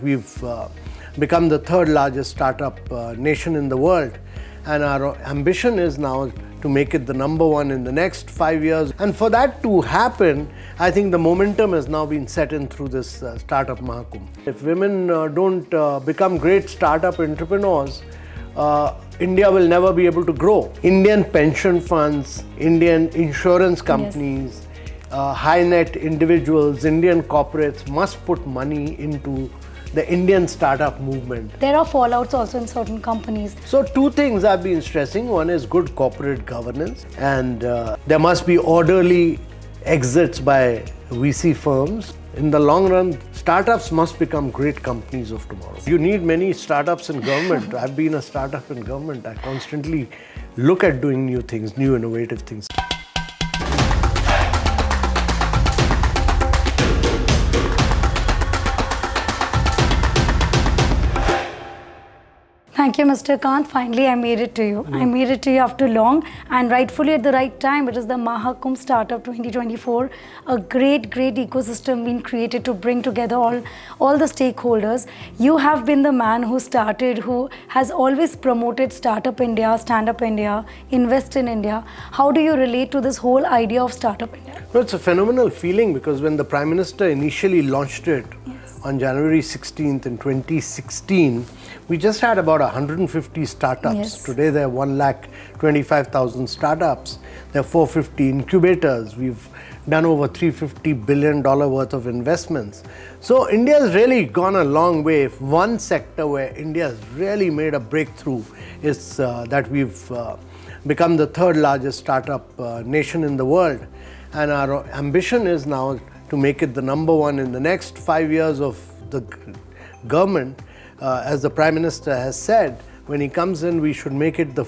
We've become the third largest startup nation in the world, and our ambition is now to make it the number one in the next 5 years. And for that to happen, I think the momentum has now been set in through this Startup Mahakumbh. If women don't become great startup entrepreneurs, India will never be able to grow. Indian pension funds, Indian insurance companies, high net individuals, Indian corporates must put money into the Indian startup movement. There are fallouts also in certain companies. So two things I've been stressing. One is good corporate governance, and there must be orderly exits by VC firms. In the long run, startups must become great companies of tomorrow. You need many startups in government. I've been a startup in government. I constantly look at doing new things, new innovative things. Thank you, Mr. Kant. Finally, I made it to you. I made it to you after long and rightfully at the right time. It is the Mahakumbh Startup 2024, a great ecosystem being created to bring together all the stakeholders. You have been the man who started, who has always promoted Startup India, Stand Up India, Invest in India. How do you relate to this whole idea of Startup India? Well, it's a phenomenal feeling because when the Prime Minister initially launched it, on January 16th in 2016, we just had about 150 startups. Today there are 1,25,000 startups. There are 450 incubators. We've done over $350 billion worth of investments. So India has really gone a long way. If one sector where India has really made a breakthrough is that we've become the third largest startup nation in the world. And our ambition is now to make it the number one in the next 5 years of the government. As the Prime Minister has said, when he comes in, we should make it the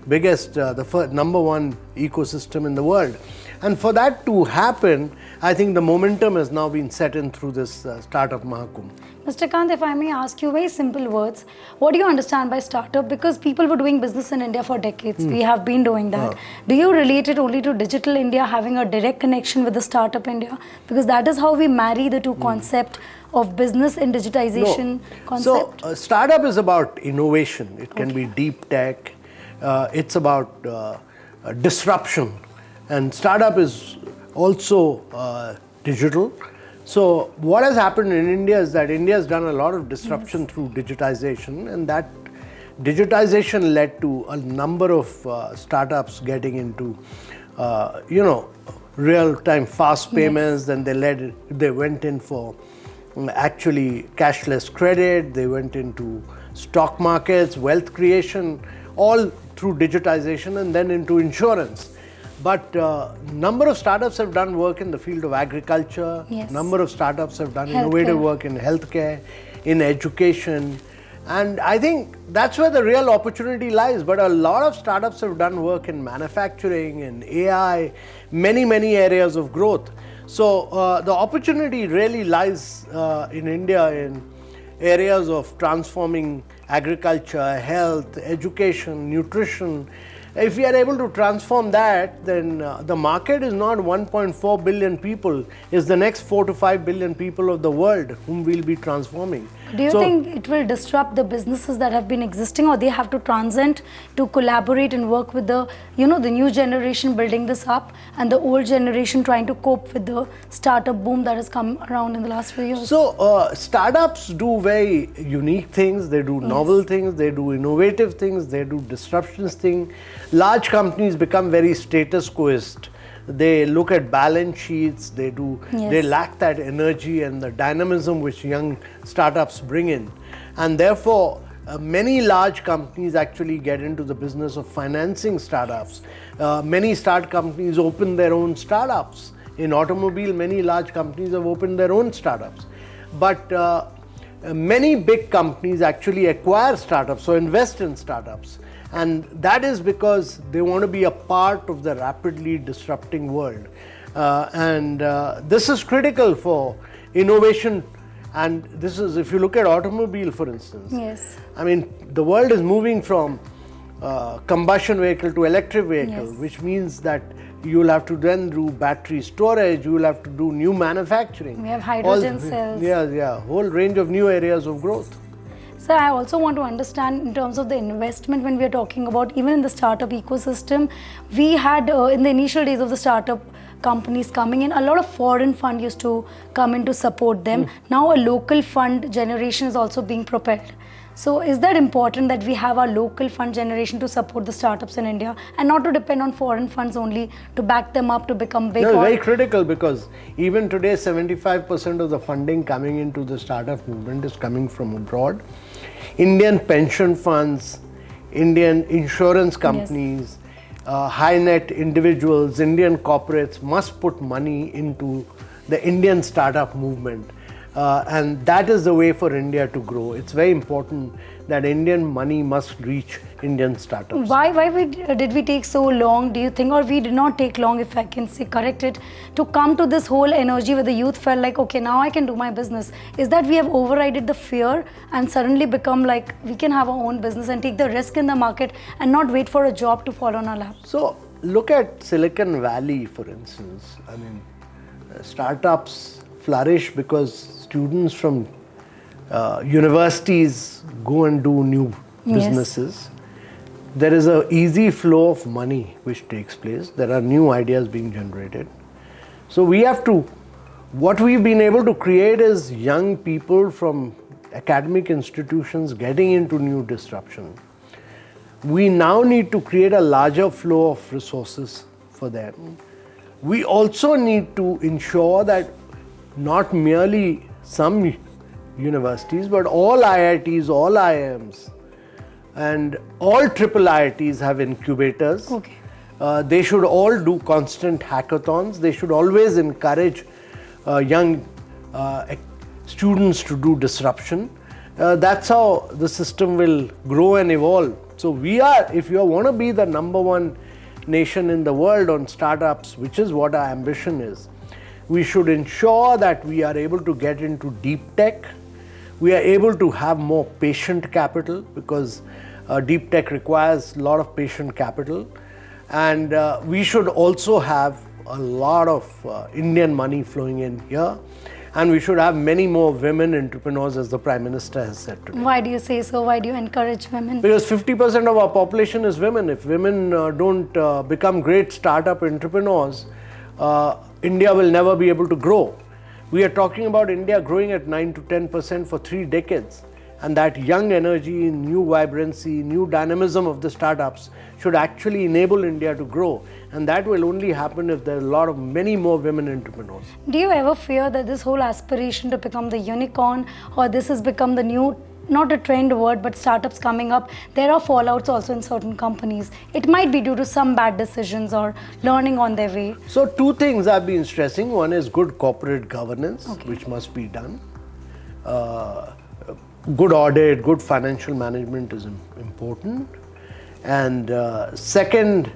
biggest, number one ecosystem in the world. And for that to happen, I think the momentum has now been set in through this Startup Mahakumbh. Mr. Kant, if I may ask you very simple words, what do you understand by startup? Because people were doing business in India for decades. We have been doing that. Do you relate it only to digital India having a direct connection with the Startup India? Because that is how we marry the two concepts of business and digitization concept. So startup is about innovation. It can be deep tech. It's about disruption. And startup is also digital. So what has happened in India is that India has done a lot of disruption through digitization, and that digitization led to a number of startups getting into, real-time fast payments. Then they went in for actually cashless credit. They went into stock markets, wealth creation, all through digitization, and then into insurance. But number of startups have done work in the field of agriculture. Number of startups have done innovative work in healthcare, in education. And I think that's where the real opportunity lies. But a lot of startups have done work in manufacturing, in AI, many areas of growth. So the opportunity really lies in India in areas of transforming agriculture, health, education, nutrition. If we are able to transform that, then the market is not 1.4 billion people, it's the next 4 to 5 billion people of the world whom we'll be transforming. Do you think it will disrupt the businesses that have been existing, or they have to transcend to collaborate and work with the, the new generation building this up and the old generation trying to cope with the startup boom that has come around in the last few years? So startups do very unique things, they do novel things, they do innovative things, they do disruptions things. Large companies become very status quoist. They look at balance sheets, they lack that energy and the dynamism which young startups bring in. And therefore, many large companies actually get into the business of financing startups. Many start companies open their own startups. In automobile, many large companies have opened their own startups. But many big companies actually acquire startups, so invest in startups. And that is because they want to be a part of the rapidly disrupting world. This is critical for innovation. And this is, if you look at automobile, for instance, I mean, the world is moving from combustion vehicle to electric vehicle, which means that You will have to then do battery storage. You will have to do new manufacturing. We have hydrogen cells. Yeah, whole range of new areas of growth. So I also want to understand in terms of the investment when we are talking about even in the startup ecosystem, we had in the initial days of the startup companies coming in, a lot of foreign fund used to come in to support them. Now a local fund generation is also being propelled. So is that important that we have our local fund generation to support the startups in India and not to depend on foreign funds only to back them up to become big? No, very critical, because even today 75% of the funding coming into the startup movement is coming from abroad. Indian pension funds, Indian insurance companies, high net individuals, Indian corporates must put money into the Indian startup movement. And that is the way for India to grow. It's very important that Indian money must reach Indian startups. Why did we take so long, do you think, or we did not take long, if I can say, correct it, to come to this whole energy where the youth felt like, okay, now I can do my business? Is that we have overridden the fear and suddenly become like, we can have our own business and take the risk in the market and not wait for a job to fall on our lap? So look at Silicon Valley, for instance. I mean, startups flourish because students from universities go and do new businesses. There is an easy flow of money which takes place. There are new ideas being generated. So we have to, what we've been able to create is young people from academic institutions getting into new disruption. We now need to create a larger flow of resources for them. We also need to ensure that not merely some universities, but all IITs, all IIMs, and all triple IITs have incubators. Okay. They should all do constant hackathons. They should always encourage young students to do disruption. That's how the system will grow and evolve. So we are, if you want to be the #1 nation in the world on startups, which is what our ambition is, we should ensure that we are able to get into deep tech. We are able to have more patient capital, because deep tech requires a lot of patient capital. And we should also have a lot of Indian money flowing in here. And we should have many more women entrepreneurs, as the Prime Minister has said today. Why do you say so? Why do you encourage women? Because 50% of our population is women. If women don't become great startup entrepreneurs, India will never be able to grow. We are talking about India growing at 9 to 10% for 3 decades. And that young energy, new vibrancy, new dynamism of the startups should actually enable India to grow. And that will only happen if there are many more women entrepreneurs. Do you ever fear that this whole aspiration to become the unicorn, or this has become the new, not a trend word, but startups coming up, there are fallouts also in certain companies? It might be due to some bad decisions or learning on their way. So 2 things I've been stressing. One is good corporate governance, which must be done. Good audit, good financial management is important. And second,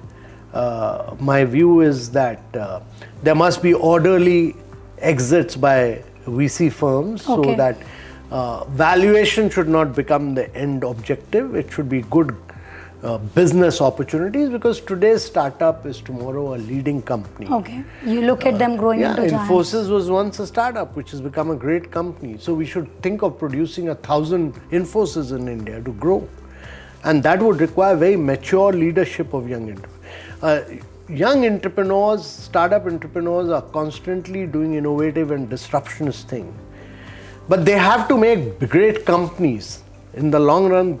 my view is that there must be orderly exits by VC firms, so that valuation should not become the end objective. It should be good business opportunities, because today's startup is tomorrow a leading company. Okay, you look at them growing into giants. Infosys was once a startup which has become a great company. So we should think of producing 1,000 Infosys in India to grow. And that would require very mature leadership of young entrepreneurs. Young entrepreneurs, startup entrepreneurs are constantly doing innovative and disruptionist things. But they have to make great companies. In the long run,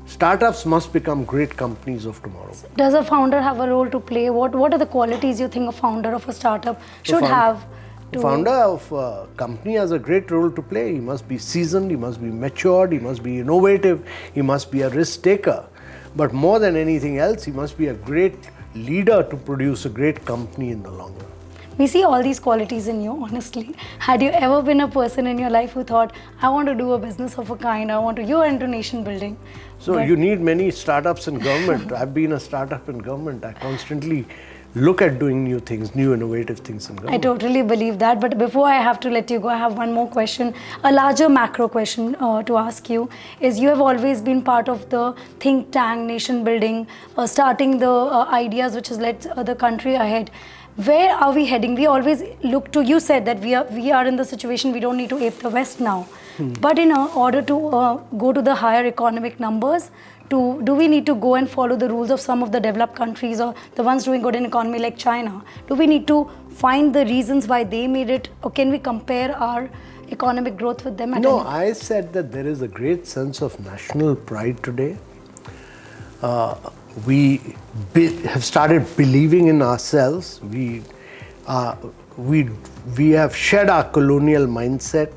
startups must become great companies of tomorrow. Does a founder have a role to play? What are the qualities you think a founder of a startup should have? The founder of a company has a great role to play. He must be seasoned, he must be matured, he must be innovative, he must be a risk taker. But more than anything else, he must be a great leader to produce a great company in the long run. We see all these qualities in you, honestly. Had you ever been a person in your life who thought, I want to do a business of a kind, you're into nation building? So you need many startups in government. I've been a startup in government. I constantly look at doing new things, new innovative things in I government. totally believe that. But before I have to let you go, I have one more question, a larger macro question to ask you. Is you have always been part of the think tank, nation building, starting the ideas which has led the country ahead. Where are we heading? We always look to, you said that we are in the situation we don't need to ape the West now. But in order to go to the higher economic numbers, do we need to go and follow the rules of some of the developed countries or the ones doing good in economy like China? Do we need to find the reasons why they made it, or can we compare our economic growth with them? No, I said that there is a great sense of national pride today. We have started believing in ourselves. We have shed our colonial mindset.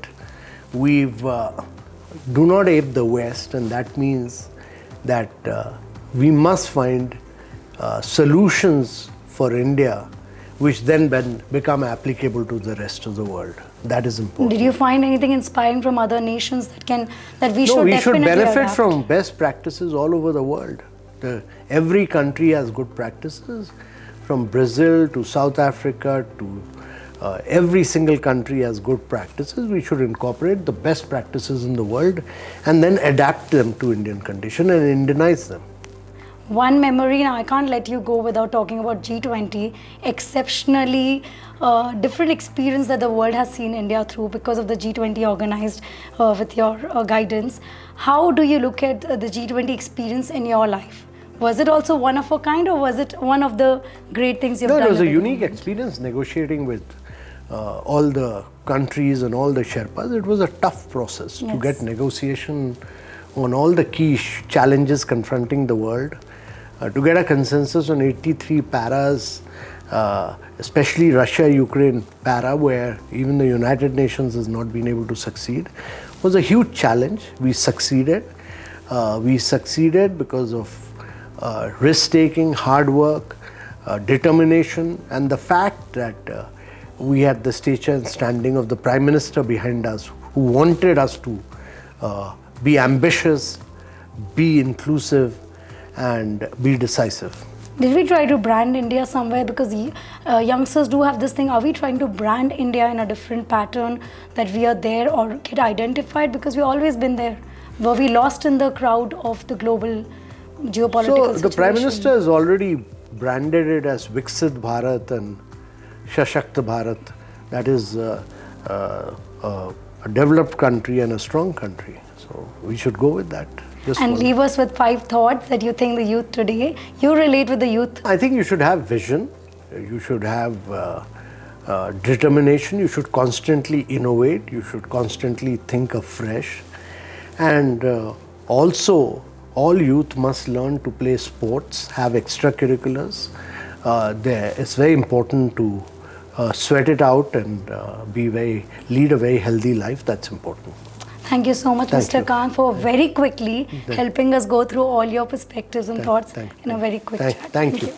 We've do not ape the West, and that means that we must find solutions for India, which then become applicable to the rest of the world. That is important. Did you find anything inspiring from other nations that we should No, we definitely should benefit adapt? from best practices all over the world. Every country has good practices, from Brazil to South Africa to every single country has good practices. We should incorporate the best practices in the world and then adapt them to Indian condition and Indianize them. One memory, now I can't let you go without talking about G20, exceptionally different experience that the world has seen India through because of the G20 organized with your guidance. How do you look at the G20 experience in your life? Was it also one of a kind, or was it one of the great things you've done? No, it was a at the unique moment? experience negotiating with all the countries and all the Sherpas. It was a tough process to get negotiation on all the key challenges confronting the world, to get a consensus on 83 paras, especially Russia-Ukraine para, where even the United Nations has not been able to succeed, was a huge challenge. We succeeded. We succeeded because of risk-taking, hard work, determination, and the fact that we had the stature and standing of the Prime Minister behind us, who wanted us to be ambitious, be inclusive, and be decisive. Did we try to brand India somewhere? Because youngsters do have this thing. Are we trying to brand India in a different pattern, that we are there or get identified? Because we've always been there. Were we lost in the crowd of the global geopolitical So the Prime situation? Minister has already branded it as Viksit Bharat and Shashakt Bharat. That is a developed country and a strong country. So we should go with that. And leave us with 5 thoughts that you think the youth today, you relate with the youth. I think you should have vision. You should have determination. You should constantly innovate. You should constantly think afresh. And also, all youth must learn to play sports, have extracurriculars. It's very important to sweat it out and lead a very healthy life. That's important. Thank you so much, Mr. Kant, for very quickly helping us go through all your perspectives and thoughts in a very quick chat. Thank you.